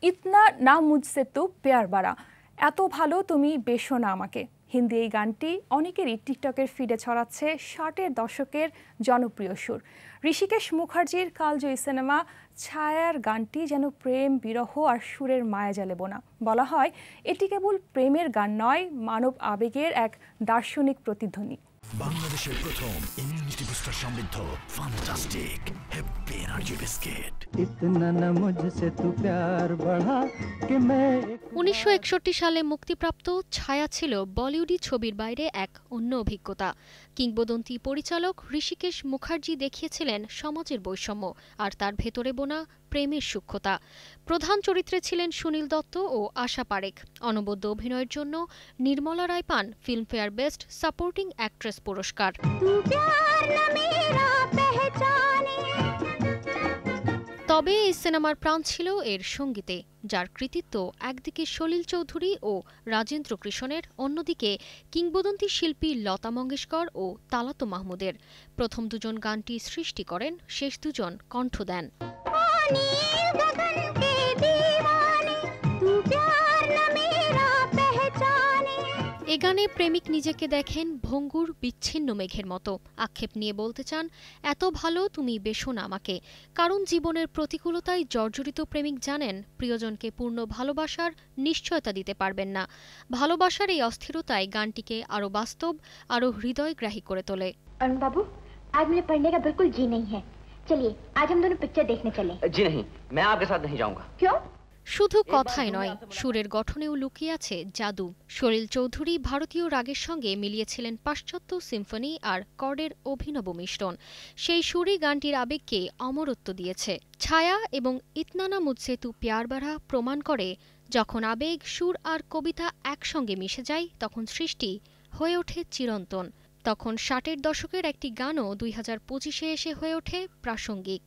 ইতনা না মুঝসে তু প্যার বাড়া, এত ভালো তুমি বেশো না আমাকে। হিন্দি এই গানটি অনেকেরই টিকটকের ফিডে ছড়াচ্ছে 60-এর দশকের জনপ্রিয় সুর। ঋষিকেশ মুখার্জির কালজয়ী সিনেমা ছায়ার গানটি যেন প্রেম, বিরহ আর সুরের মায়াজালে বোনা। বলা হয় এটি কেবল প্রেমের গান নয়, মানব আবেগের এক দার্শনিক প্রতিধ্বনি। বাংলাদেশের প্রথম ইমিউনিটি বুস্টার সমৃদ্ধ ফ্যান্টাস্টিক হ্যাপি এনার্জি বিস্কিট। 1961 সালে মুক্তিপ্রাপ্ত ছায়া ছিল বলিউডি ছবির বাইরে এক অন্য অভিজ্ঞতা। কিংবদন্তি পরিচালক ঋষিকেশ মুখার্জি দেখিয়েছিলেন সমাজের বৈষম্য আর তার ভেতরে বোনা প্রেমের সূক্ষ্মতা। প্রধান চরিত্রে ছিলেন সুনীল দত্ত ও আশা পারেখ। অনবদ্য অভিনয়ের জন্য নির্মলা রায় পান ফিল্মফেয়ার বেস্ট সাপোর্টিং অ্যাক্ট্রেস পুরস্কার। তবে এই সিনেমার প্রাণ ছিল এর সঙ্গীতে, যার কৃতিত্ব একদিকে সলিল চৌধুরী ও রাজেন্দ্র কৃষ্ণের, অন্যদিকে কিংবদন্তি শিল্পী লতা মঙ্গেশকর ও তালাতো মাহমুদের। প্রথম দুজন গানটি সৃষ্টি করেন, শেষ দুজন কণ্ঠ দেন। এ গানে প্রেমিক নিজেকে দেখেন ভঙ্গুর বিচ্ছিন্ন মেঘের মতো। আক্ষেপ নিয়ে বলতে চান, এত ভালো তুমি বেশো না আমাকে। কারণ জীবনের প্রতিকূলতায় জর্জরিত প্রেমিক জানেন প্রিয়জনকে পূর্ণ ভালোবাসার নিশ্চয়তা দিতে পারবেন না। ভালোবাসার এই অস্থিরতায় গানটিকে আরও বাস্তব, আরও হৃদয়গ্রাহী করে তোলে। अरुण बाबू, आज मुझे पढ़ने का बिल्कुल जी नहीं है। चलिए आज हम दोनों पिक्चर देखने चले। जी नहीं, मैं आपके साथ नहीं जाऊंगा। क्यों? শুধু কথাই নয়, সুরের গঠনেও লুকিয়ে আছে জাদু। সলিল চৌধুরী ভারতীয় রাগের সঙ্গে মিলিয়েছিলেন পাশ্চাত্য সিম্ফনি আর কর্ডের অভিনব মিশ্রণ। সেই সুরই গানটির আবেগকে অমরত্ব দিয়েছে। ছায়া এবং ইতনা না মুঝসে তু প্যার বাড়া প্রমাণ করে, যখন আবেগ, সুর আর কবিতা একসঙ্গে মিশে যায় তখন সৃষ্টি হয়ে ওঠে চিরন্তন। তখন 60-এর দশকের একটি গানও 2025-এ এসে হয়ে ওঠে প্রাসঙ্গিক।